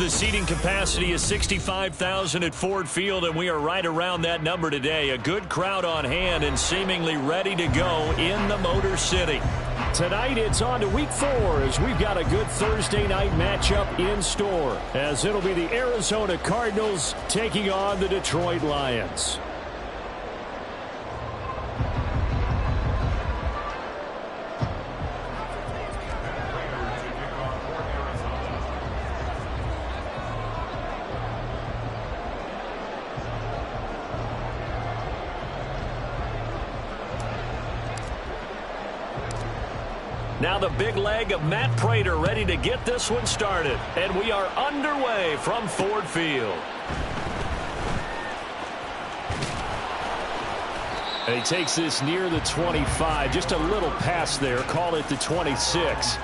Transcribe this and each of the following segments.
The seating capacity is 65,000 at Ford Field, and we are right around that number today. A good crowd on hand and seemingly ready to go in the Motor City. Tonight it's on to week 4 as we've got a good Thursday night matchup in store, as it'll be the Arizona Cardinals taking on the Detroit Lions. Now the big leg of Matt Prater ready to get this one started. And we are underway from Ford Field. And he takes this near the 25. Just a little pass there. Call it the 26.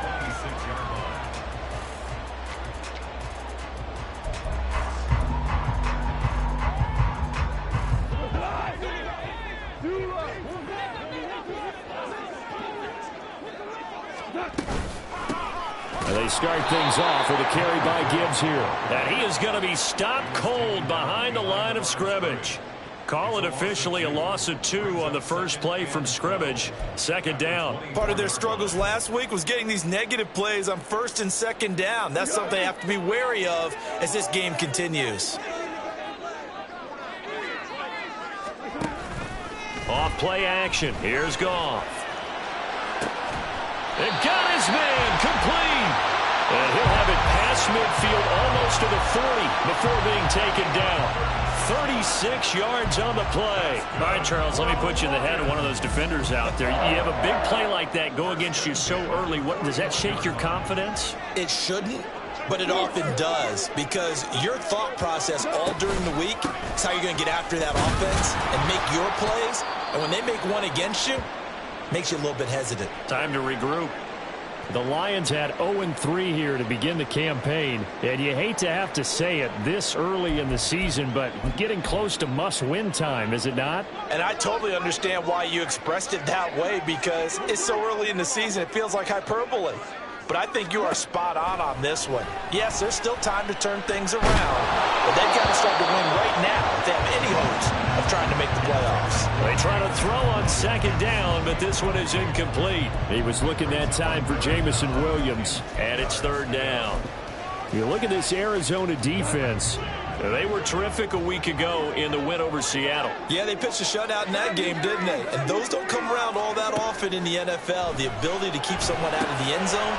They start things off with a carry by Gibbs here. And he is going to be stopped cold behind the line of scrimmage. Call it officially a loss of 2 on the first play from scrimmage. Second down. Part of their struggles last week was getting these negative plays on first and second down. That's something they have to be wary of as this game continues. Off play action. Here's Goff. And got his man complete. And he'll have it past midfield almost to the 40 before being taken down. 36 yards on the play. All right, Charles, let me put you in the head of one of those defenders out there. You have a big play like that go against you so early. What does that shake your confidence? It shouldn't, but it often does, because your thought process all during the week is how you're going to get after that offense and make your plays. And when they make one against you, it makes you a little bit hesitant. Time to regroup. The Lions had 0-3 here to begin the campaign, and you hate to have to say it this early in the season, but getting close to must-win time, is it not? And I totally understand why you expressed it that way, because it's so early in the season it feels like hyperbole. But I think you are spot on this one. Yes, there's still time to turn things around, but they've got to start to win right now if they have any hopes of trying to make the playoffs. They try to throw on second down, but this one is incomplete. He was looking that time for Jamison Williams. And it's third down. You look at this Arizona defense. They were terrific a week ago in the win over Seattle. Yeah, they pitched a shutout in that game, didn't they? And those don't come around all that often in the NFL. The ability to keep someone out of the end zone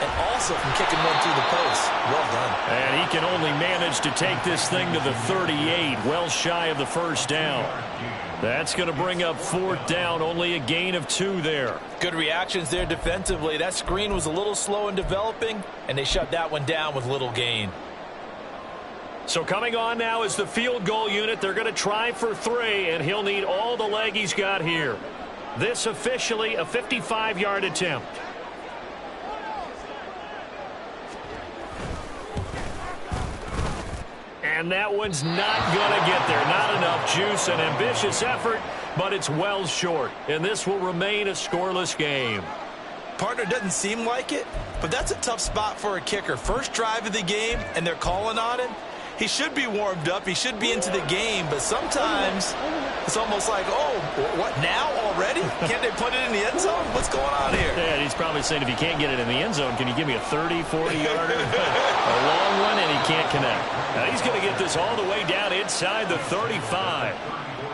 and also from kicking one through the post. Well done. And he can only manage to take this thing to the 38, well shy of the first down. That's going to bring up fourth down, only a gain of 2 there. Good reactions there defensively. That screen was a little slow in developing, and they shut that one down with little gain. So coming on now is the field goal unit. They're going to try for 3, and he'll need all the leg he's got here. This officially a 55-yard attempt. And that one's not going to get there. Not enough juice. An ambitious effort, but it's well short. And this will remain a scoreless game. Partner, doesn't seem like it, but that's a tough spot for a kicker. First drive of the game, and they're calling on him. He should be warmed up. He should be into the game, but sometimes it's almost like, oh, what, now already? Can't they put it in the end zone? What's going on here? Yeah, he's probably saying, if you can't get it in the end zone, can you give me a 30, 40-yarder? A long one, and he can't connect. Now he's going to get this all the way down inside the 35.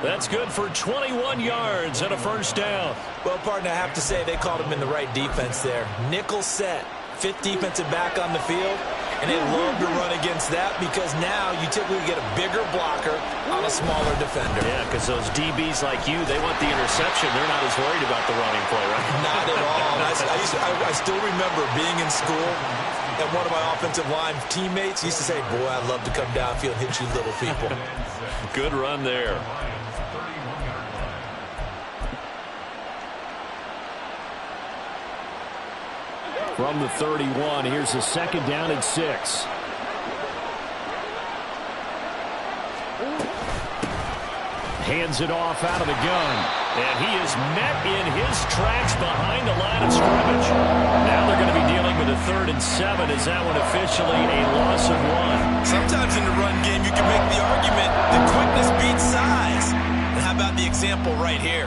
That's good for 21 yards and a first down. Well, partner, I have to say they called him in the right defense there. Nickel set, 5th defensive back on the field. And they love to run against that because now you typically get a bigger blocker on a smaller defender. Yeah, because those DBs like you, they want the interception. They're not as worried about the running play, right? Not at all. I still remember being in school, and one of my offensive line teammates used to say, boy, I'd love to come downfield and hit you little people. Good run there. From the 31, here's a second down and 6. Hands it off out of the gun. And he is met in his tracks behind the line of scrimmage. Now they're going to be dealing with a 3rd and 7. Is that one officially a loss of 1? Sometimes in the run game, you can make the argument that quickness beats size. And how about the example right here?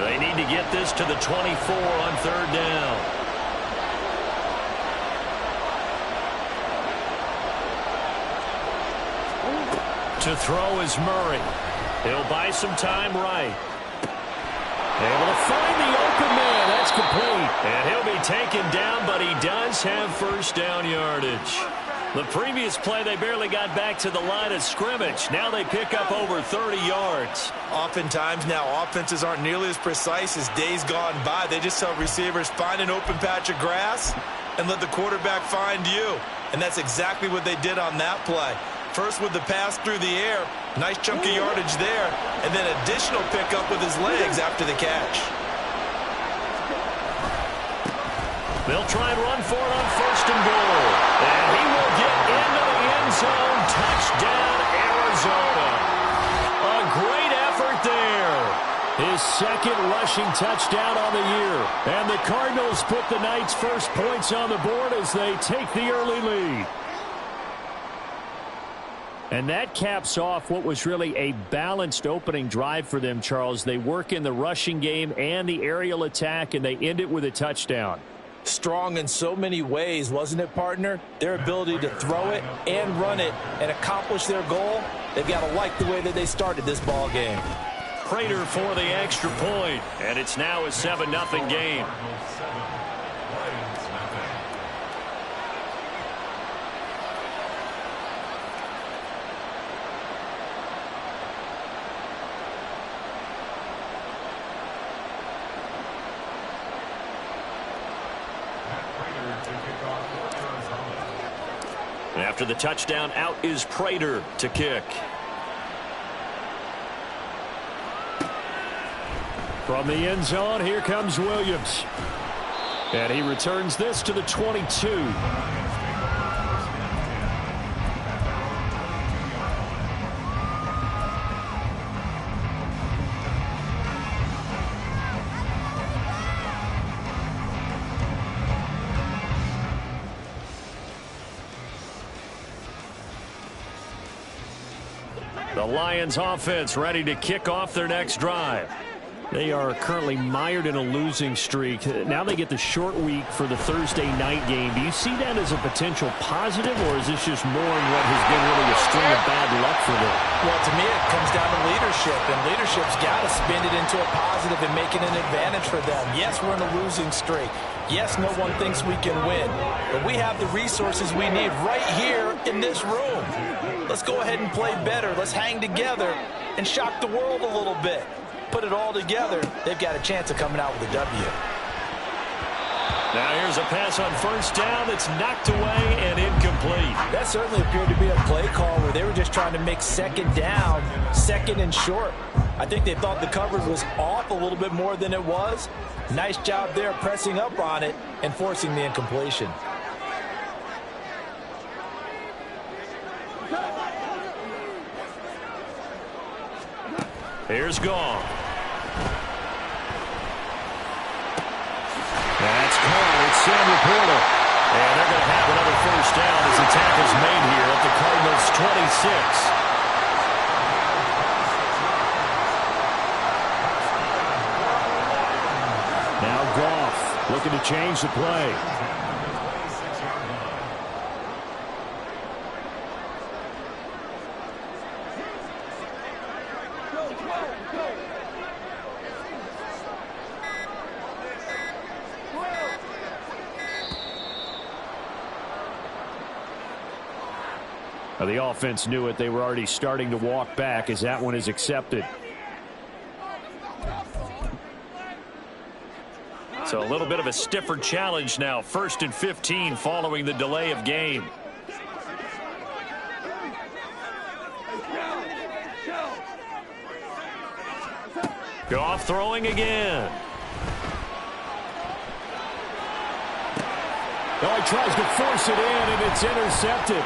They need to get this to the 24 on 3rd down. To throw is Murray. He'll buy some time right. Able to find the open man. That's complete. And he'll be taken down, but he does have 1st down yardage. The previous play, they barely got back to the line of scrimmage. Now they pick up over 30 yards. Oftentimes now, offenses aren't nearly as precise as days gone by. They just tell receivers, find an open patch of grass and let the quarterback find you. And that's exactly what they did on that play. First with the pass through the air, nice chunk of yardage there, and then additional pickup with his legs after the catch. They'll try and run for it on 1st and goal. And he will get into the end zone. Touchdown, Arizona. A great effort there. His 2nd rushing touchdown on the year. And the Cardinals put the Knights' first points on the board as they take the early lead. And that caps off what was really a balanced opening drive for them, Charles. They work in the rushing game and the aerial attack, and they end it with a touchdown. Strong in so many ways, wasn't it, partner? Their ability to throw it and run it and accomplish their goal, they've got to like the way that they started this ball game. Prater for the extra point, and it's now a 7-0 game. After the touchdown, out is Prater to kick. From the end zone, here comes Williams. And he returns this to the 22. The Lions offense ready to kick off their next drive. They are currently mired in a losing streak. Now they get the short week for the Thursday night game. Do you see that as a potential positive, or is this just more in what has been really a string of bad luck for them? Well, to me, it comes down to leadership, and leadership's got to spin it into a positive and make it an advantage for them. Yes, we're in a losing streak. Yes, no one thinks we can win, but we have the resources we need right here in this room. Let's go ahead and play better. Let's hang together and shock the world a little bit. Put it all together, they've got a chance of coming out with a W. Now here's a pass on 1st down that's knocked away and incomplete. That certainly appeared to be a play call where they were just trying to make 2nd down, 2nd and short. I think they thought the coverage was off a little bit more than it was. Nice job there pressing up on it and forcing the incompletion. Here's Gong. That's caught. It's Sam Laporta. And they're going to have another 1st down as the tackle's made here at the Cardinals' 26. Now Goff looking to change the play. The offense knew it. They were already starting to walk back as that one is accepted. So a little bit of a stiffer challenge now. 1st and 15 following the delay of game. Goff throwing again. Oh, he tries to force it in, and it's intercepted.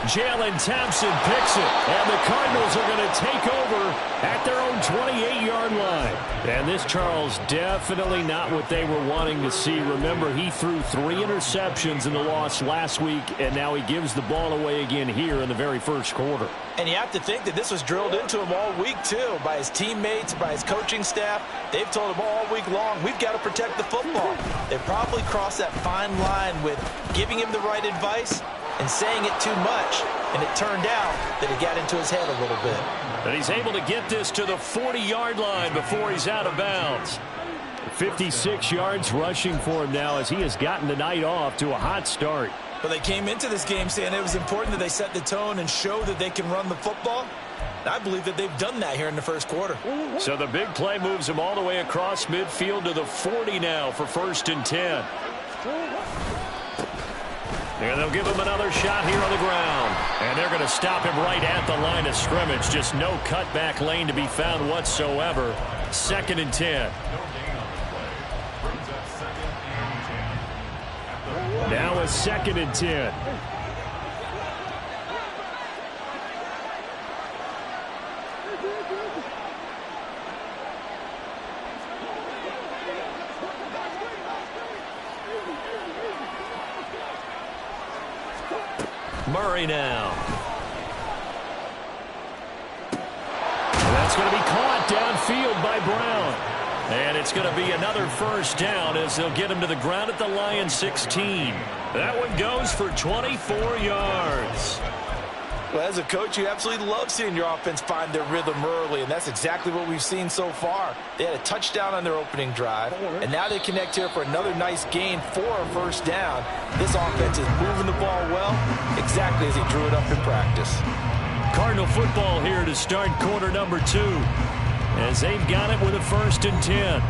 Jalen Thompson picks it, and the Cardinals are going to take over at their own 28-yard line. And this, Charles, definitely not what they were wanting to see. Remember, he threw 3 interceptions in the loss last week, and now he gives the ball away again here in the very first quarter. And you have to think that this was drilled into him all week, too, by his teammates, by his coaching staff. They've told him all week long, we've got to protect the football. They probably crossed that fine line with giving him the right advice and saying it too much, and it turned out that it got into his head a little bit. And he's able to get this to the 40-yard line before he's out of bounds. 56 yards rushing for him now as he has gotten the night off to a hot start. But they came into this game saying it was important that they set the tone and show that they can run the football. And I believe that they've done that here in the first quarter. So the big play moves him all the way across midfield to the 40 now for 1st and 10. And they'll give him another shot here on the ground. And they're going to stop him right at the line of scrimmage. Just no cutback lane to be found whatsoever. 2nd and 10. Now a 2nd and 10. Murray now. And that's going to be caught downfield by Brown. And it's going to be another 1st down as they'll get him to the ground at the Lions 16. That one goes for 24 yards. Well, as a coach, you absolutely love seeing your offense find their rhythm early, and that's exactly what we've seen so far. They had a touchdown on their opening drive, and now they connect here for another nice gain for a 1st down. This offense is moving the ball well, exactly as he drew it up in practice. Cardinal football here to start quarter number 2, as they've got it with a 1st and 10.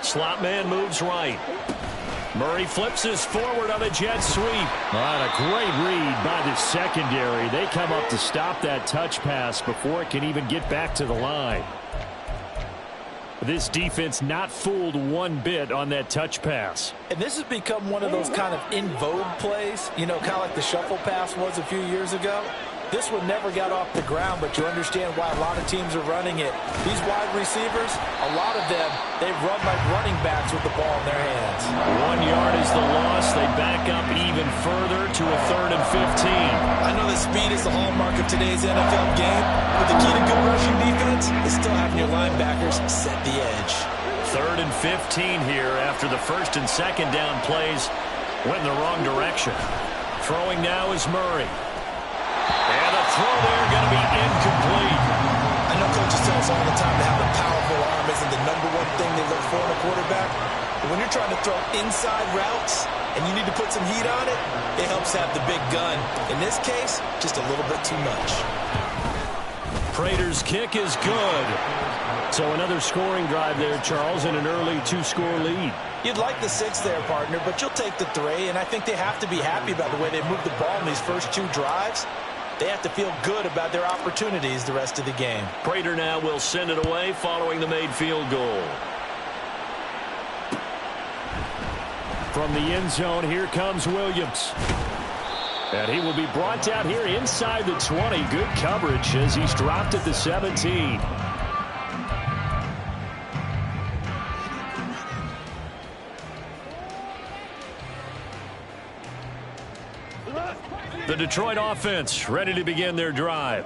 Slot man moves right. Murray flips this forward on a jet sweep. A great read by the secondary. They come up to stop that touch pass before it can even get back to the line. This defense not fooled one bit on that touch pass. And this has become one of those kind of in vogue plays, you know, kind of like the shuffle pass was a few years ago. This one never got off the ground, but you understand why a lot of teams are running it. These wide receivers, a lot of them, they run like running backs with the ball in their hands. 1 yard is the loss. They back up even further to a 3rd and 15. I know that speed is the hallmark of today's NFL game, but the key to good rushing defense is still having your linebackers set the edge. 3rd and 15 here after the 1st and 2nd down plays went in the wrong direction. Throwing now is Murray. And a throw there going to be incomplete. I know coaches tell us all the time to have a powerful arm isn't the #1 thing they look for in a quarterback. But when you're trying to throw inside routes and you need to put some heat on it, it helps have the big gun. In this case, just a little bit too much. Prater's kick is good. So another scoring drive there, Charles, and an early 2-score lead. You'd like the 6 there, partner, but you'll take the 3, and I think they have to be happy about the way they moved the ball in these first 2 drives. They have to feel good about their opportunities the rest of the game. Prater now will send it away following the made field goal. From the end zone, here comes Williams. And he will be brought down here inside the 20. Good coverage as he's dropped at the 17. The Detroit offense ready to begin their drive.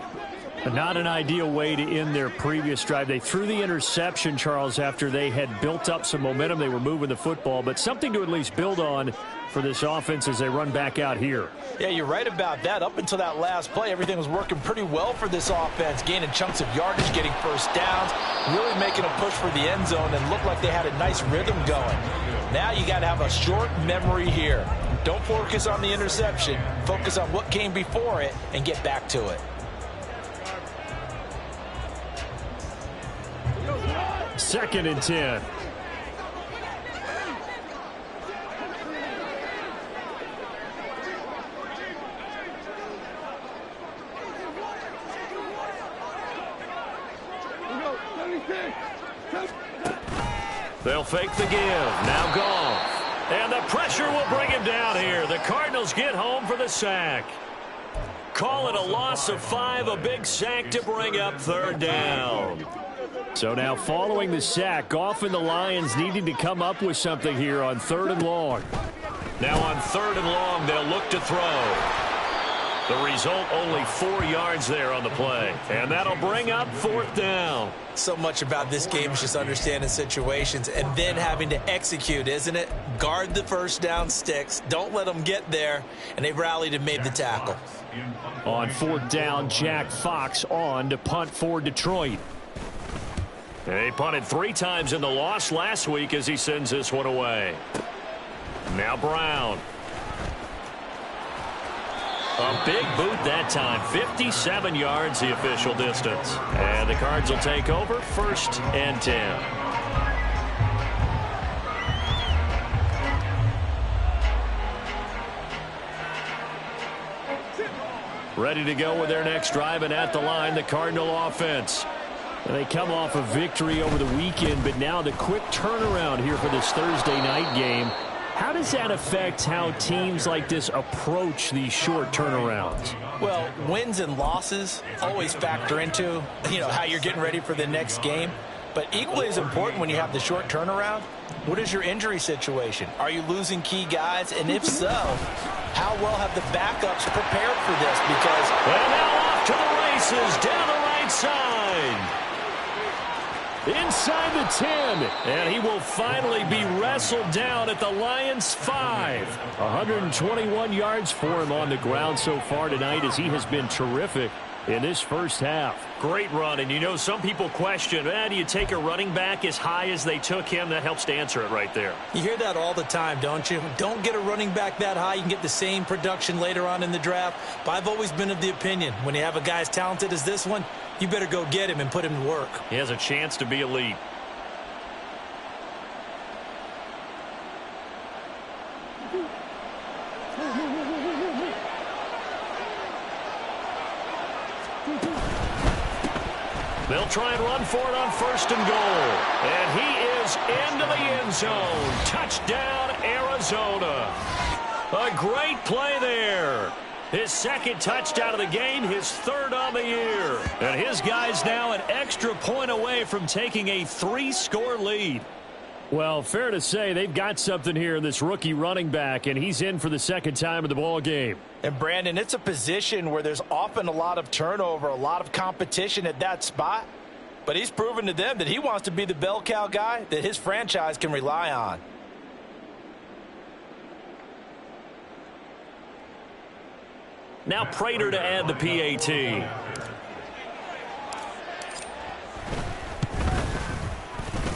Not an ideal way to end their previous drive. They threw the interception, Charles, after they had built up some momentum. They were moving the football, but something to at least build on for this offense as they run back out here. Yeah, you're right about that. Up until that last play, everything was working pretty well for this offense, gaining chunks of yardage, getting 1st downs, really making a push for the end zone, and looked like they had a nice rhythm going. Now you got to have a short memory here. Don't focus on the interception. Focus on what came before it and get back to it. 2nd and 10. They'll fake the give. Now Goff. And the pressure will bring him down here. The Cardinals get home for the sack. Call it a loss of 5, a big sack to bring up third down. So now following the sack, Goff and the Lions needing to come up with something here on 3rd and long. Now on 3rd and long, they'll look to throw. The result, only 4 yards there on the play. And that'll bring up 4th down. So much about this game is just understanding situations and then having to execute, isn't it? Guard the first down sticks. Don't let them get there. And they rallied and made the tackle. On 4th down, Jack Fox on to punt for Detroit. They punted 3 times in the loss last week as he sends this one away. Now Brown. A big boot that time. 57 yards the official distance. And the Cards will take over 1st and 10. Ready to go with their next drive, and at the line, the Cardinal offense. And they come off a victory over the weekend, but now the quick turnaround here for this Thursday night game. How does that affect how teams like this approach these short turnarounds? Well, wins and losses always factor into, how you're getting ready for the next game. But equally as important when you have the short turnaround, what is your injury situation? Are you losing key guys? And if so, how well have the backups prepared for this? Because and now off to the races down the right side. Inside the 10, and he will finally be wrestled down at the Lions' 5. 121 yards for him on the ground so far tonight as he has been terrific in this first half. Great run, and some people question, do you take a running back as high as they took him? That helps to answer it right there. You hear that all the time, don't you? Don't get a running back that high. You can get the same production later on in the draft. But I've always been of the opinion, when you have a guy as talented as this one, you better go get him and put him to work. He has a chance to be elite. They'll try and run for it on 1st and goal. And he is into the end zone. Touchdown, Arizona. A great play there. His 2nd touchdown of the game, his 3rd on the year. And his guys now an extra point away from taking a 3-score lead. Well, fair to say they've got something here in this rookie running back, and he's in for the 2nd time of the ball game. And, Brandon, it's a position where there's often a lot of turnover, a lot of competition at that spot. But he's proven to them that he wants to be the bell cow guy that his franchise can rely on. Now Prater to add the PAT.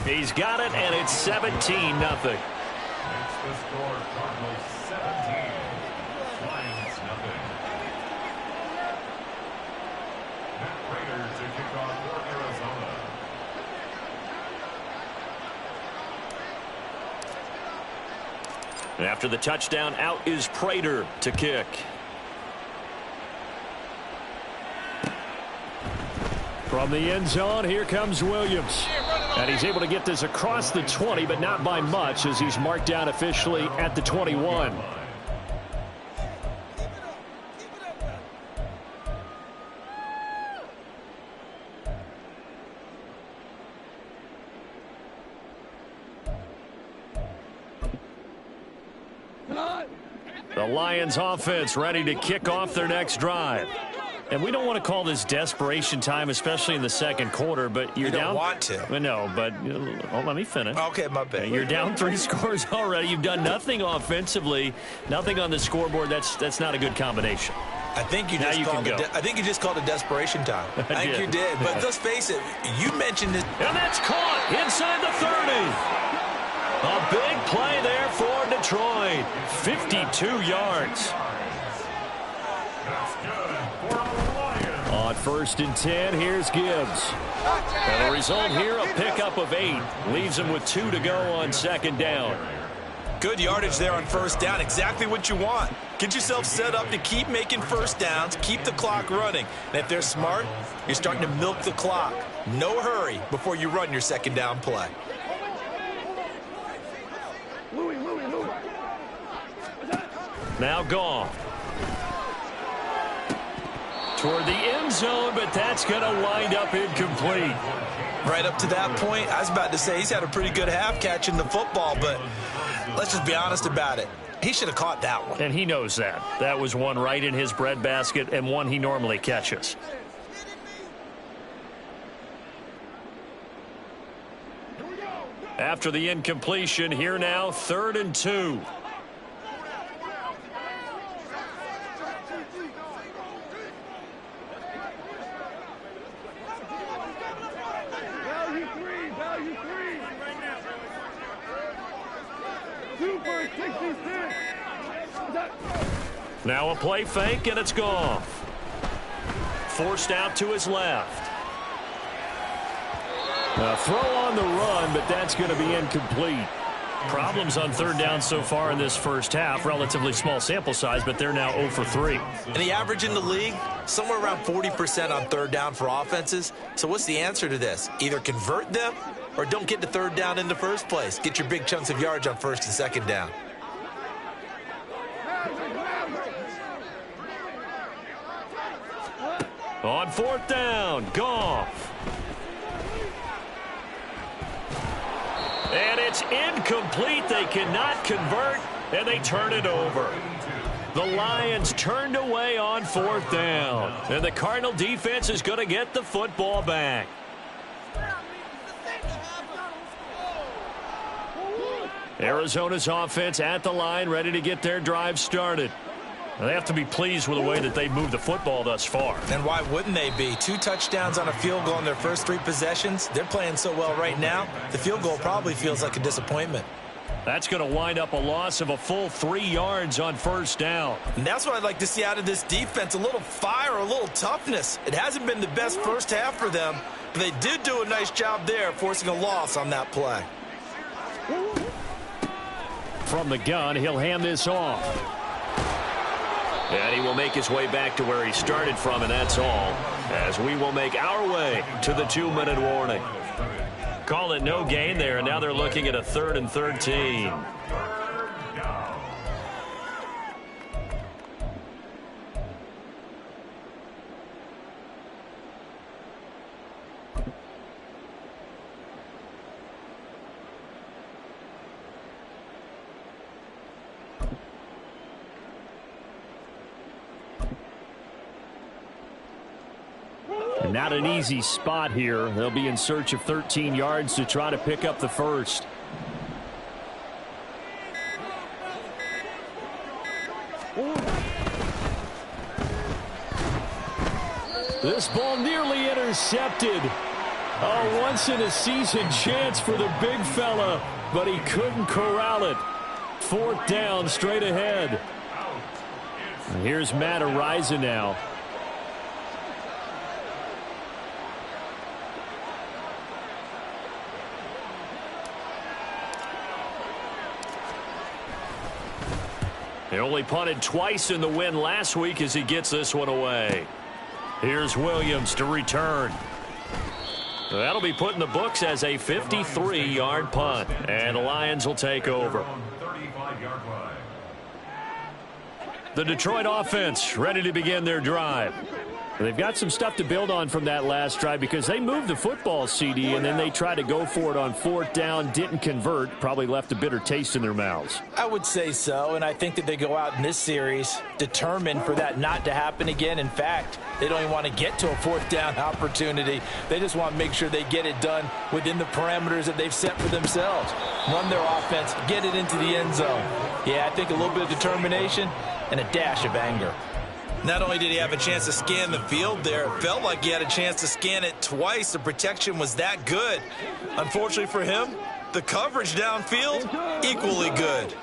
He's got it, and it's 17-0. Makes the score Cardinals 17, Lions nothing. Matt Prater to kick off for Arizona. After the touchdown, out is Prater to kick. From the end zone, here comes Williams. And he's able to get this across the 20, but not by much as he's marked down officially at the 21. The Lions offense ready to kick off their next drive. And we don't want to call this desperation time, especially in the 2nd quarter, but you're down. You don't want to. No, but let me finish. Okay, my bad. You're down 3 scores already. You've done nothing offensively, nothing on the scoreboard. That's not a good combination. I think you just called it desperation time. I think you did. But let's face it, you mentioned it. And that's caught inside the 30. A big play there for Detroit. 52 yards. On 1st and 10, here's Gibbs. And the result here, a pickup of 8. Leaves him with 2 to go on 2nd down. Good yardage there on first down. Exactly what you want. Get yourself set up to keep making first downs, keep the clock running. And if they're smart, you're starting to milk the clock. No hurry before you run your second down play. Now Goff. Toward the end zone, but that's going to wind up incomplete. Right up to that point, I was about to say he's had a pretty good half catching the football, but let's just be honest about it. He should have caught that one. And he knows that. That was one right in his breadbasket and one he normally catches. After the incompletion, here now, 3rd and 2. Now a play fake, and it's Goff. Forced out to his left. A throw on the run, but that's going to be incomplete. Problems on 3rd down so far in this first half. Relatively small sample size, but they're now 0 for 3. And the average in the league, somewhere around 40% on 3rd down for offenses. So what's the answer to this? Either convert them or don't get to 3rd down in the first place. Get your big chunks of yards on 1st and 2nd down. On 4th down, Goff. And it's incomplete. They cannot convert, and they turn it over. The Lions turned away on 4th down, and the Cardinal defense is going to get the football back. Arizona's offense at the line, ready to get their drive started. They have to be pleased with the way that they've moved the football thus far. And why wouldn't they be? 2 touchdowns on a field goal in their first 3 possessions. They're playing so well right now, the field goal probably feels like a disappointment. That's going to wind up a loss of a full 3 yards on 1st down. And that's what I'd like to see out of this defense, a little fire, a little toughness. It hasn't been the best first half for them, but they did do a nice job there, forcing a loss on that play. From the gun, he'll hand this off. And he will make his way back to where he started from, and that's all, as we will make our way to the 2-minute warning. Call it no gain there, and now they're looking at a 3rd and 13. And not an easy spot here. They'll be in search of 13 yards to try to pick up the first. This ball nearly intercepted. A once-in-a-season chance for the big fella, but he couldn't corral it. 4th down, straight ahead. And here's Matt Ariza now. He only punted twice in the win last week as he gets this one away. Here's Williams to return. That'll be put in the books as a 53-yard punt, and the Lions will take over. The Detroit offense ready to begin their drive. They've got some stuff to build on from that last drive because they moved the football, CD, and then they tried to go for it on 4th down, didn't convert, probably left a bitter taste in their mouths. I would say so, and I think that they go out in this series determined for that not to happen again. In fact, they don't even want to get to a 4th down opportunity. They just want to make sure they get it done within the parameters that they've set for themselves. Run their offense, get it into the end zone. Yeah, I think a little bit of determination and a dash of anger. Not only did he have a chance to scan the field there, it felt like he had a chance to scan it twice. The protection was that good. Unfortunately for him, the coverage downfield, equally good.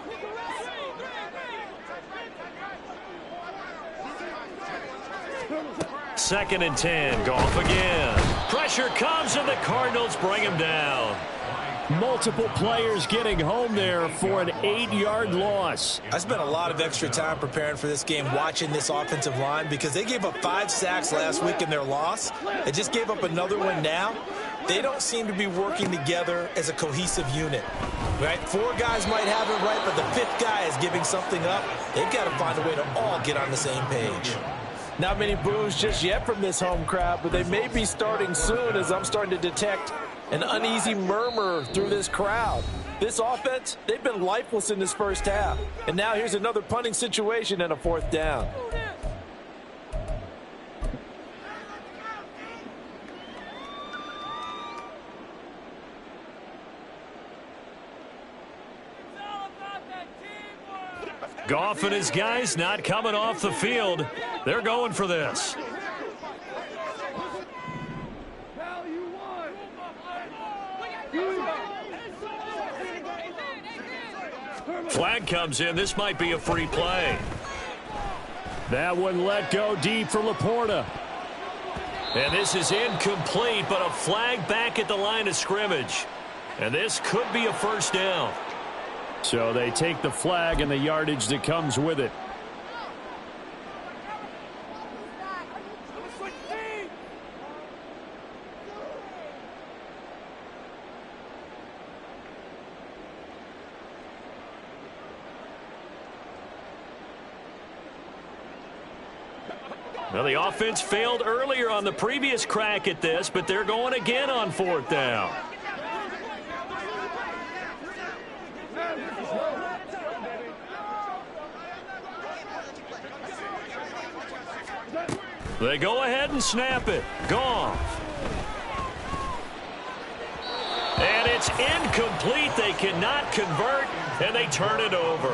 Second and 10, Goff again. Pressure comes, and the Cardinals bring him down. Multiple players getting home there for an 8-yard loss. I spent a lot of extra time preparing for this game watching this offensive line because they gave up 5 sacks last week in their loss. They just gave up another one now. They don't seem to be working together as a cohesive unit. Right? 4 guys might have it right, but the 5th guy is giving something up. They've got to find a way to all get on the same page. Not many boos just yet from this home crowd, but they may be starting soon as I'm starting to detect an uneasy murmur through this crowd. This offense, they've been lifeless in this first half. And now here's another punting situation and a 4th down. Goff and his guys not coming off the field. They're going for this. Flag comes in. This might be a free play. That one let go deep for Laporta. And this is incomplete, but a flag back at the line of scrimmage. And this could be a first down. So they take the flag and the yardage that comes with it. Well, the offense failed earlier on the previous crack at this, but they're going again on 4th down. They go ahead and snap it. Goff. And it's incomplete. They cannot convert, and they turn it over.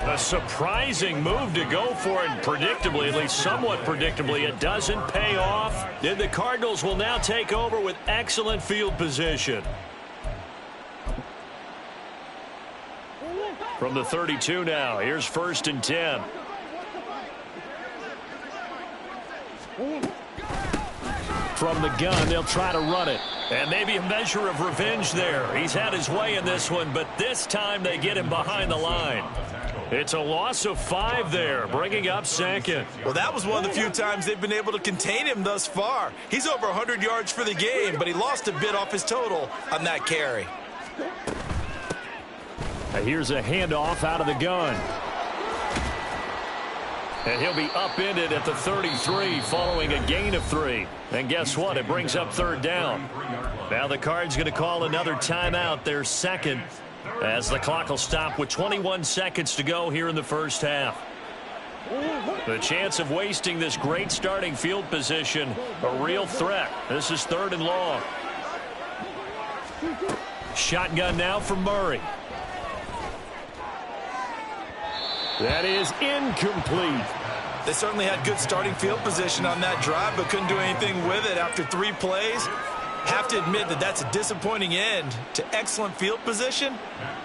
A surprising move to go for it, predictably, at least somewhat predictably. It doesn't pay off. And the Cardinals will now take over with excellent field position. From the 32 now, here's 1st and 10. From the gun, they'll try to run it. And maybe a measure of revenge there. He's had his way in this one, but this time they get him behind the line. It's a loss of 5 there, bringing up 2nd. Well, that was one of the few times they've been able to contain him thus far. He's over 100 yards for the game, but he lost a bit off his total on that carry. Here's a handoff out of the gun. And he'll be upended at the 33 following a gain of 3. And guess what? It brings up 3rd down. Now the Cards going to call another timeout, their 2nd, as the clock will stop with 21 seconds to go here in the first half. The chance of wasting this great starting field position, a real threat. This is 3rd and long. Shotgun now for Murray. That is incomplete. They certainly had good starting field position on that drive, but couldn't do anything with it after 3 plays. Have to admit that that's a disappointing end to excellent field position.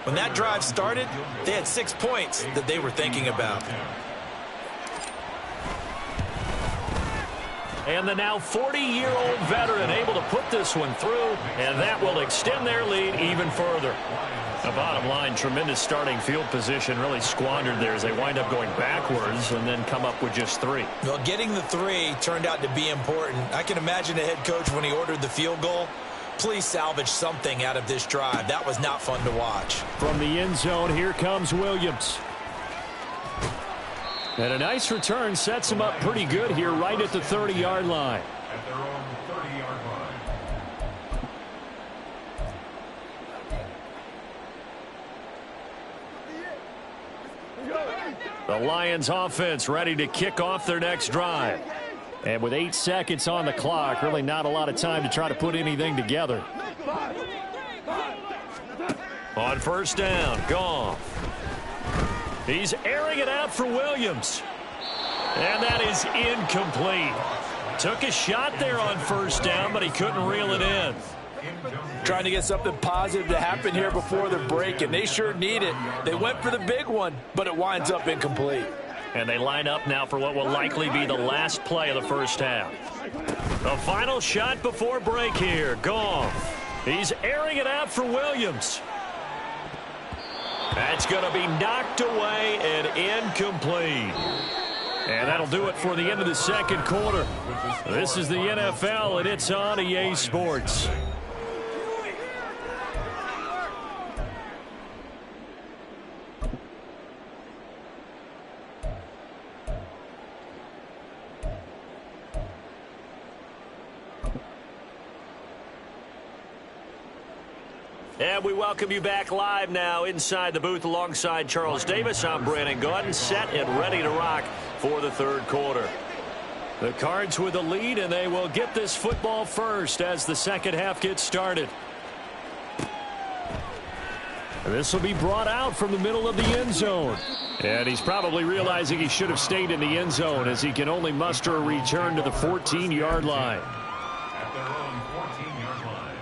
When that drive started, they had 6 points that they were thinking about. And the now 40-year-old veteran able to put this one through, and that will extend their lead even further. The bottom line, tremendous starting field position, really squandered there as they wind up going backwards and then come up with just 3. Well, getting the 3 turned out to be important. I can imagine the head coach when he ordered the field goal. Please salvage something out of this drive. That was not fun to watch. From the end zone, here comes Williams. And a nice return sets him up pretty good here right at the 30-yard line. At their own 30-yard line. The Lions offense ready to kick off their next drive. And with 8 seconds on the clock, really not a lot of time to try to put anything together. On 1st down, Goff. He's airing it out for Williams. And that is incomplete. Took a shot there on 1st down, but he couldn't reel it in. Trying to get something positive to happen here before the break, and they sure need it. They went for the big one, but it winds up incomplete. And they line up now for what will likely be the last play of the first half. The final shot before break here. Goff. He's airing it out for Williams. That's going to be knocked away and incomplete. And that'll do it for the end of the second quarter. This is the NFL, and it's on EA Sports. And we welcome you back live now inside the booth alongside Charles Davis. I'm Brandon Gordon, set and ready to rock for the third quarter. The Cards with the lead, and they will get this football first as the second half gets started. This will be brought out from the middle of the end zone. And he's probably realizing he should have stayed in the end zone as he can only muster a return to the 14-yard line. At their own 14-yard line.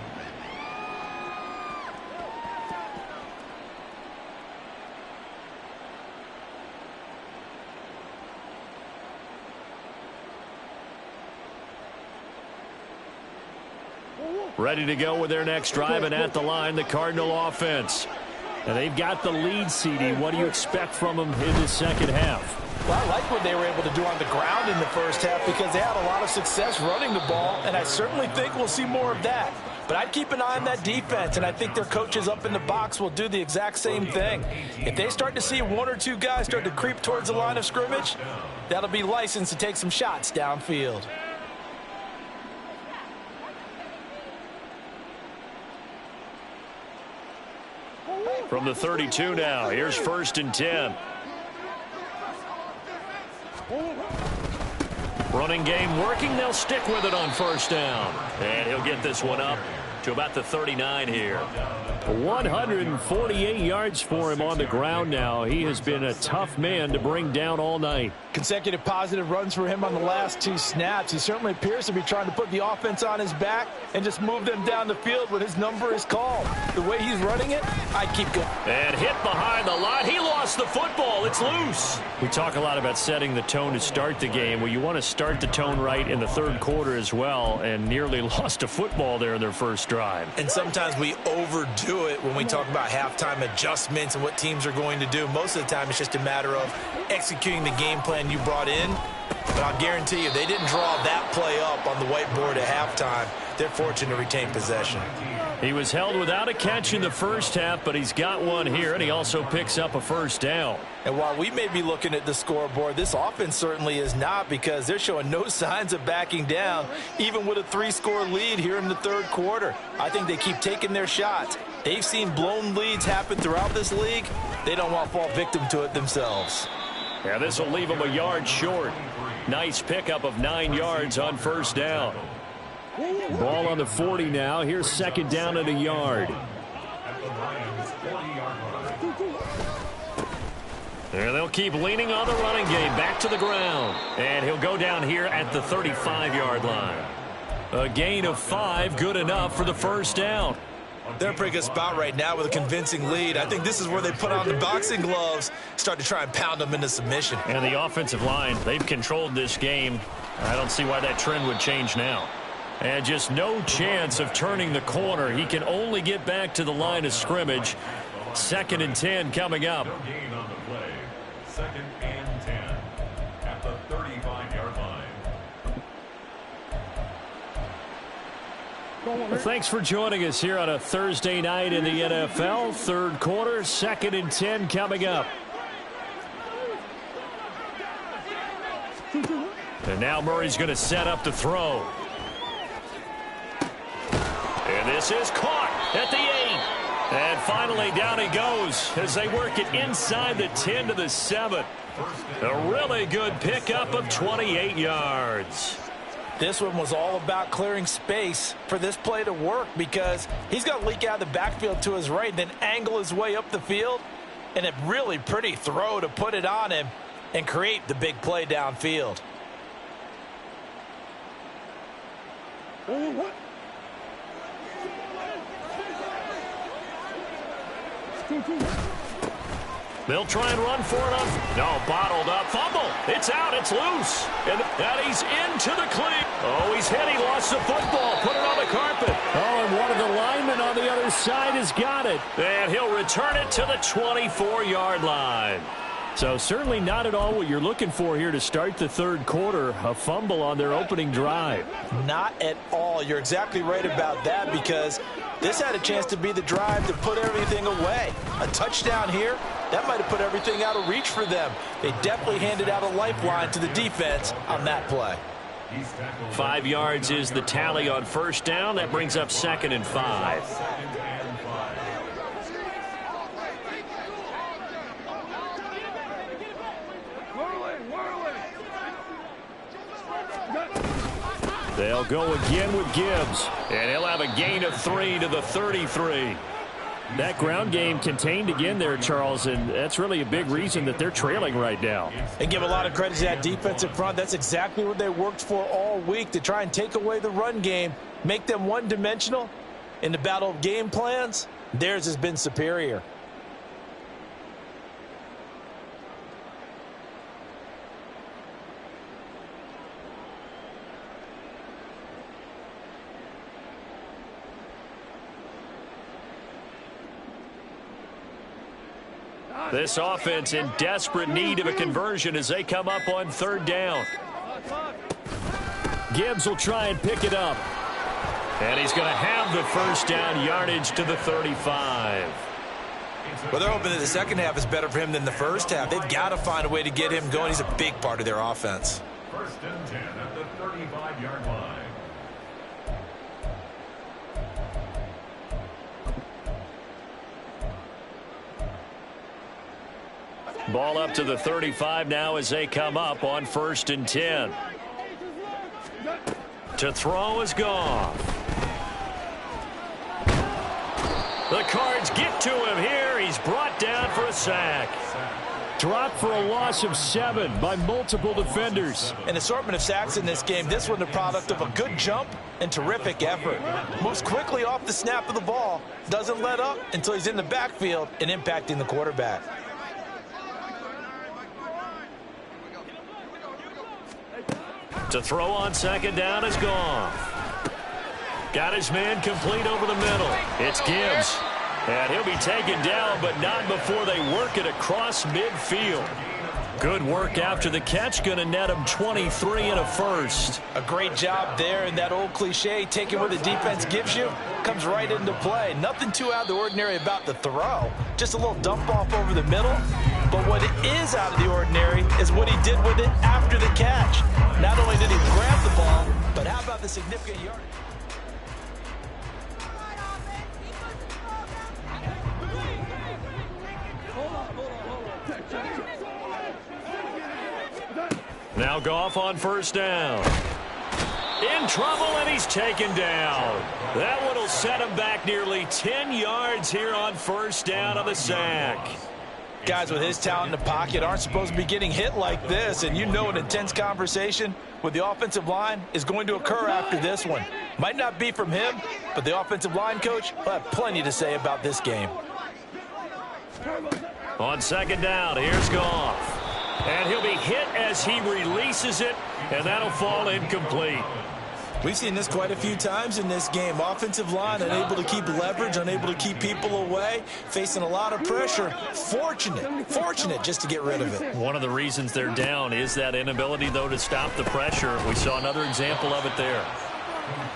Ready to go with their next drive, and at the line, the Cardinal offense. And they've got the lead, CD. What do you expect from them in the second half? Well, I like what they were able to do on the ground in the first half because they had a lot of success running the ball, and I certainly think we'll see more of that. But I'd keep an eye on that defense, and I think their coaches up in the box will do the exact same thing. If they start to see one or two guys start to creep towards the line of scrimmage, that'll be licensed to take some shots downfield. From the 32 now, here's 1st and 10. Running game working. They'll stick with it on 1st down. And he'll get this one up to about the 39 here. 148 yards for him on the ground now. He has been a tough man to bring down all night. Consecutive positive runs for him on the last 2 snaps. He certainly appears to be trying to put the offense on his back and just move them down the field when his number is called. The way he's running it, I'd keep going. And hit behind the line. He lost the football. It's loose. We talk a lot about setting the tone to start the game. Well, you want to start the tone right in the third quarter as well, and nearly lost a football there in their first drive. And sometimes we overdo it when we talk about halftime adjustments and what teams are going to do. Most of the time, it's just a matter of executing the game plan you brought in. But I'll guarantee you, they didn't draw that play up on the whiteboard at halftime. They're fortunate to retain possession. He was held without a catch in the first half, but he's got one here, and he also picks up a 1st down. And while we may be looking at the scoreboard, this offense certainly is not, because they're showing no signs of backing down, even with a 3-score lead here in the third quarter. I think they keep taking their shots. They've seen blown leads happen throughout this league. They don't want to fall victim to it themselves. Yeah, this will leave him a yard short. Nice pickup of 9 yards on 1st down. Ball on the 40 now. Here's 2nd down at a yard. And they'll keep leaning on the running game. Back to the ground. And he'll go down here at the 35-yard line. A gain of 5, good enough for the 1st down. They're in a pretty good spot right now with a convincing lead. I think this is where they put on the boxing gloves, start to try and pound them into submission. And the offensive line, they've controlled this game. I don't see why that trend would change now. And just no chance of turning the corner. He can only get back to the line of scrimmage. 2nd and 10 coming up. No gain on the play. 2nd and 10 at the 35-yard line. Well, thanks for joining us here on a Thursday night in the NFL. Third quarter, 2nd and 10 coming up. And now Murray's going to set up the throw. And this is caught at the 8. And finally down he goes as they work it inside the 10 to the 7. A really good pickup of 28 yards. This one was all about clearing space for this play to work, because he's going to leak out of the backfield to his right, then angle his way up the field, and a really pretty throw to put it on him and create the big play downfield. They'll try and run for it. No, bottled up. Fumble. It's out. It's loose. And he's into the cleat. Oh, he's hit. He lost the football. Put it on the carpet. Oh, and one of the linemen on the other side has got it. And he'll return it to the 24-yard line. So certainly not at all what you're looking for here to start the third quarter. A fumble on their opening drive. Not at all. You're exactly right about that, because this had a chance to be the drive to put everything away. A touchdown here, that might have put everything out of reach for them. They definitely handed out a lifeline to the defense on that play. 5 yards is the tally on first down. That brings up 2nd and 5. They'll go again with Gibbs. And he'll have a gain of 3 to the 33. That ground game contained again there, Charles, and that's really a big reason that they're trailing right now. And give a lot of credit to that defensive front. That's exactly what they worked for all week, to try and take away the run game, make them one-dimensional. In the battle of game plans, theirs has been superior. This offense in desperate need of a conversion as they come up on 3rd down. Gibbs will try and pick it up. And he's going to have the first down yardage to the 35. Well, they're hoping that the second half is better for him than the first half. They've got to find a way to get him going. He's a big part of their offense. 1st and 10 at the 35-yard line. Ball up to the 35 now as they come up on 1st and 10. To throw is Goff. The Cards get to him here. He's brought down for a sack. Dropped for a loss of 7 by multiple defenders. An assortment of sacks in this game. This one the product of a good jump and terrific effort. Moves quickly off the snap of the ball. Doesn't let up until he's in the backfield and impacting the quarterback. To throw on 2nd down is Goff. Got his man complete over the middle. It's Gibbs. And he'll be taken down, but not before they work it across midfield. Good work after the catch. Going to net him 23 and a first. A great job there, and that old cliche, taking what the defense gives you, comes right into play. Nothing too out of the ordinary about the throw. Just a little dump off over the middle. But what is out of the ordinary is what he did with it after the catch. Not only did he grab the ball, but how about the significant yardage? Now Goff on 1st down. In trouble, and he's taken down. That one will set him back nearly 10 yards here on 1st down on the sack. Guys with his talent in the pocket aren't supposed to be getting hit like this, and you know an intense conversation with the offensive line is going to occur after this one. Might not be from him, but the offensive line coach will have plenty to say about this game. On 2nd down, here's Goff. And he'll be hit as he releases it, and that'll fall incomplete. We've seen this quite a few times in this game. Offensive line unable to keep leverage, unable to keep people away, facing a lot of pressure. Fortunate just to get rid of it. One of the reasons they're down is that inability, though, to stop the pressure. We saw another example of it there.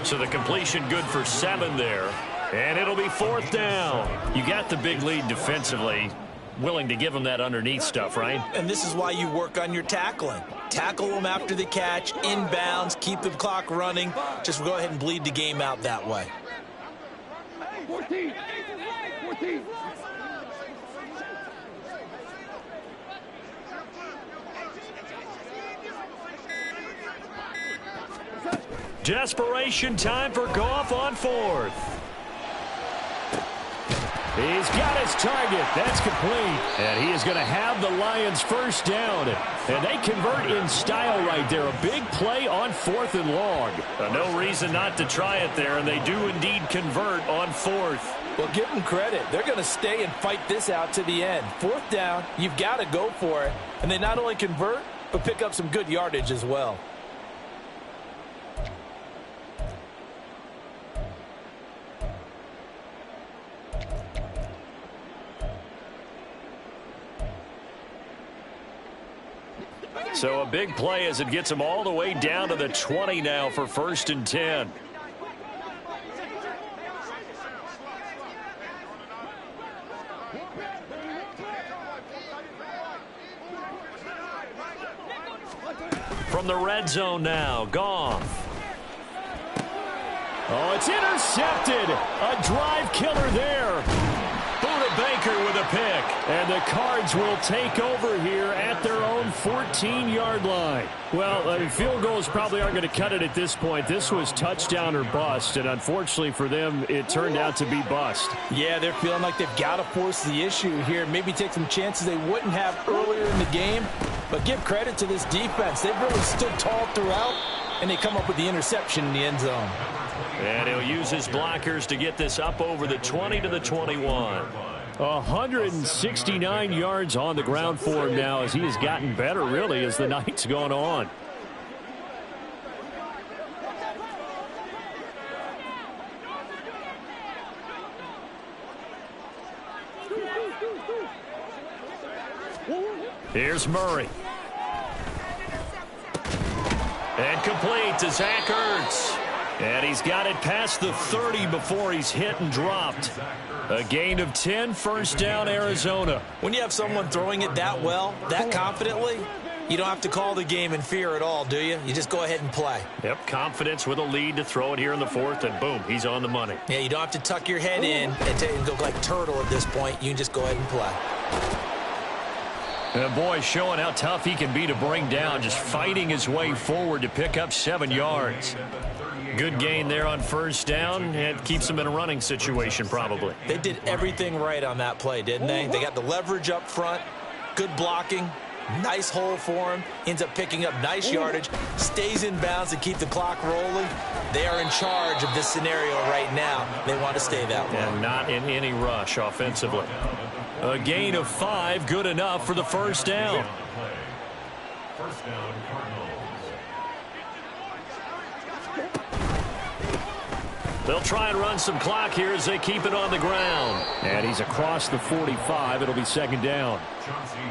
So the completion good for 7 there. And it'll be 4th down. You got the big lead defensively. Willing to give them that underneath stuff, right? And this is why you work on your tackling. Tackle them after the catch, inbounds, keep the clock running. Just go ahead and bleed the game out that way. 14. Desperation time for Goff on 4th. He's got his target. That's complete. And he is going to have the Lions first down. And they convert in style right there. A big play on 4th and long. No reason not to try it there, and they do indeed convert on 4th. Well, give them credit. They're going to stay and fight this out to the end. 4th down, you've got to go for it. And they not only convert, but pick up some good yardage as well. So a big play as it gets them all the way down to the 20 now for 1st and 10. From the red zone now, Goff. Oh, it's intercepted. A drive killer there. Buda Baker with a pick. And the Cards will take over here at their own 14-yard line. Well, field goals probably aren't going to cut it at this point. This was touchdown or bust, and unfortunately for them, it turned out to be bust. Yeah, they're feeling like they've got to force the issue here. Maybe take some chances they wouldn't have earlier in the game. But give credit to this defense. They've really stood tall throughout, and they come up with the interception in the end zone. And he'll use his blockers to get this up over the 20 to the 21. 169 yards on the ground for him now as he has gotten better, really, as the night's gone on. Here's Murray. And complete to Zach Ertz. And he's got it past the 30 before he's hit and dropped. A gain of 10, 1st down, Arizona. When you have someone throwing it that well, that confidently, you don't have to call the game in fear at all, do you? You just go ahead and play. Yep, confidence with a lead to throw it here in the 4th, and boom, he's on the money. Yeah, you don't have to tuck your head in and go like turtle at this point. You can just go ahead and play. And boy, showing how tough he can be to bring down, just fighting his way forward to pick up 7 yards. Good gain there on 1st down, and keeps them in a running situation probably. They did everything right on that play, didn't they? They got the leverage up front, good blocking, nice hole for him, ends up picking up nice yardage, stays in bounds to keep the clock rolling. They are in charge of this scenario right now. They want to stay that way. And not in any rush offensively. A gain of 5, good enough for the 1st down. 1st down, Cardinals. They'll try and run some clock here as they keep it on the ground. And he's across the 45. It'll be 2nd down.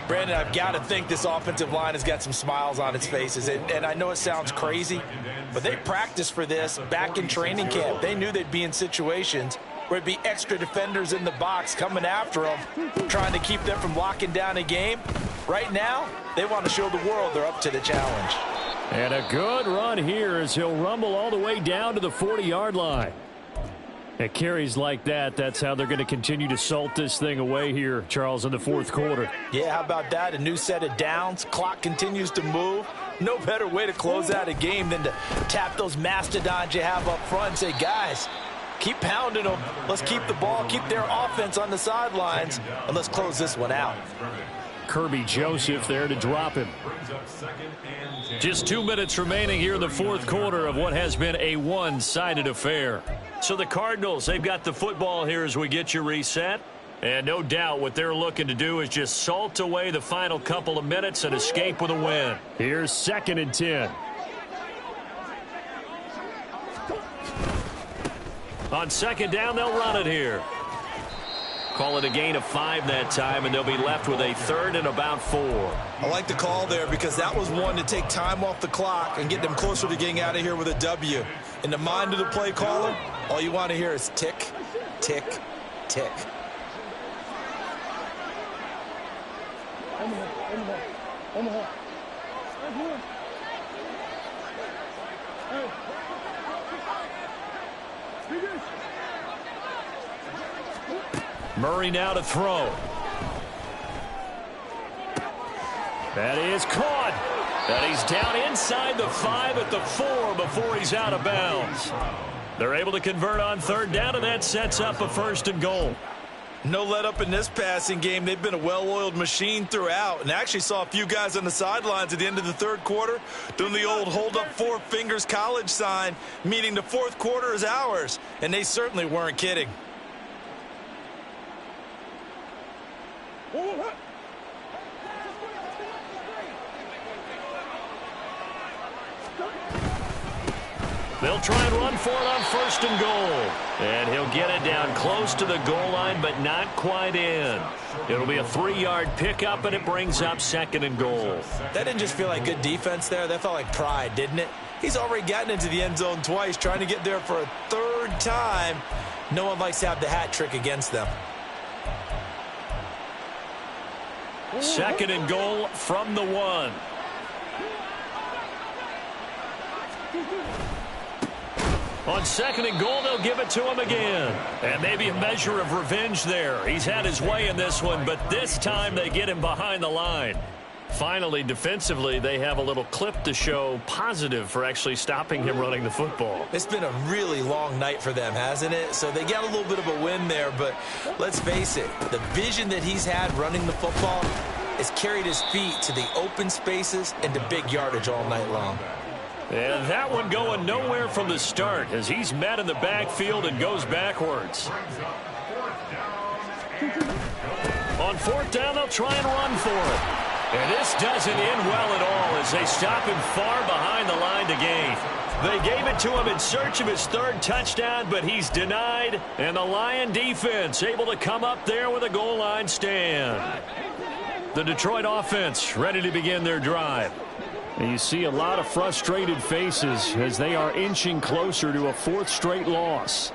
Brandon, I've got to think this offensive line has got some smiles on its faces. And I know it sounds crazy, but they practiced for this back in training camp. They knew they'd be in situations where it'd be extra defenders in the box coming after them, trying to keep them from locking down a game. Right now, they want to show the world they're up to the challenge. And a good run here as he'll rumble all the way down to the 40-yard line. At carries like that, that's how they're going to continue to salt this thing away here, Charles, in the 4th quarter. Yeah, how about that? A new set of downs. Clock continues to move. No better way to close out a game than to tap those mastodons you have up front and say, guys, keep pounding them. Let's keep the ball, keep their offense on the sidelines, and let's close this one out. Kirby Joseph there to drop him. Just 2 minutes remaining here in the 4th quarter of what has been a one-sided affair. So the Cardinals, they've got the football here as we get you reset. And no doubt what they're looking to do is just salt away the final couple of minutes and escape with a win. Here's 2nd and 10. On 2nd down, they'll run it here. Call it a gain of 5 that time, and they'll be left with a 3rd and about 4. I like the call there because that was one to take time off the clock and get them closer to getting out of here with a W. In the mind of the play caller, all you want to hear is tick, tick, tick. Murray now to throw. That is caught. And he's down inside the 5 at the 4 before he's out of bounds. They're able to convert on 3rd down, and that sets up a 1st and goal. No let up in this passing game. They've been a well-oiled machine throughout, and actually saw a few guys on the sidelines at the end of the third quarter doing the old hold up four fingers college sign, meaning the fourth quarter is ours, and they certainly weren't kidding. They'll try and run for it on 1st and goal. And he'll get it down close to the goal line, but not quite in. It'll be a 3-yard pickup, and it brings up 2nd and goal. That didn't just feel like good defense there. That felt like pride, didn't it? He's already gotten into the end zone twice, trying to get there for a 3rd time. No one likes to have the hat trick against them. 2nd and goal from the 1. On 2nd and goal, they'll give it to him again. And maybe a measure of revenge there. He's had his way in this one, but this time they get him behind the line. Finally, defensively, they have a little clip to show positive for actually stopping him running the football. It's been a really long night for them, hasn't it? So they got a little bit of a win there, but let's face it, the vision that he's had running the football has carried his feet to the open spaces and to big yardage all night long. And that one going nowhere from the start as he's met in the backfield and goes backwards. On 4th down, they'll try and run for it. And this doesn't end well at all as they stop him far behind the line to gain. They gave it to him in search of his 3rd touchdown, but he's denied. And the Lion defense able to come up there with a goal line stand. The Detroit offense ready to begin their drive. And you see a lot of frustrated faces as they are inching closer to a 4th straight loss.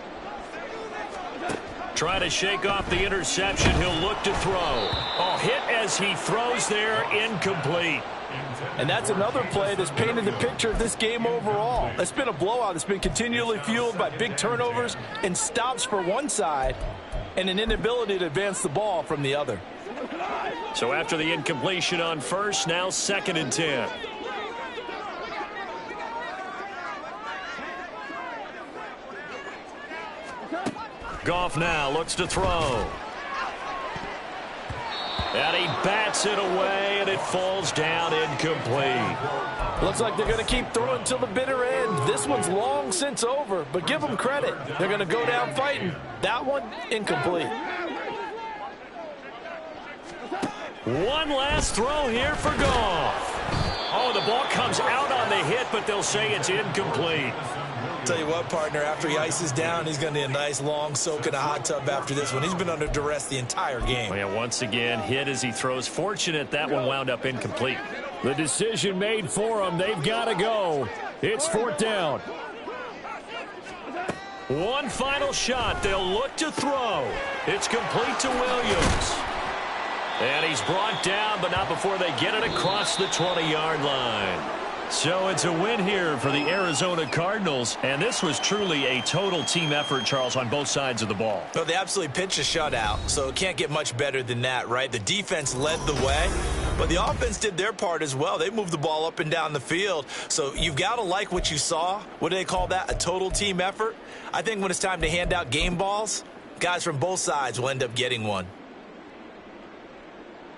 Try to shake off the interception. He'll look to throw. Oh, hit as he throws there, incomplete. And that's another play that's painted the picture of this game overall. It's been a blowout. It's been continually fueled by big turnovers and stops for one side and an inability to advance the ball from the other. So after the incompletion on 1st, now 2nd and 10. Goff now looks to throw. And he bats it away, and it falls down incomplete. Looks like they're going to keep throwing till the bitter end. This one's long since over, but give them credit. They're going to go down fighting. That one, incomplete. One last throw here for Goff. Oh, the ball comes out on the hit, but they'll say it's incomplete. Tell you what, partner, after he ices down, he's going to need a nice long soak in a hot tub after this one. He's been under duress the entire game. Yeah, once again, hit as he throws. Fortunate that one wound up incomplete. The decision made for them. They've got to go. It's 4th down. One final shot. They'll look to throw. It's complete to Williams. And he's brought down, but not before they get it across the 20-yard line. So it's a win here for the Arizona Cardinals, and this was truly a total team effort, Charles, on both sides of the ball. Well, they absolutely pitched a shutout, so it can't get much better than that, right? The defense led the way, but the offense did their part as well. They moved the ball up and down the field, so you've got to like what you saw. What do they call that? A total team effort? I think when it's time to hand out game balls, guys from both sides will end up getting one.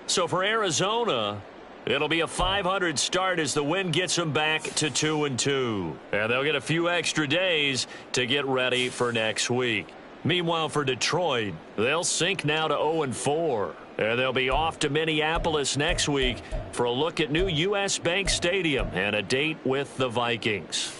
So for Arizona, it'll be a .500 start as the win gets them back to 2-2. And they'll get a few extra days to get ready for next week. Meanwhile, for Detroit, they'll sink now to 0-4. And they'll be off to Minneapolis next week for a look at new U.S. Bank Stadium and a date with the Vikings.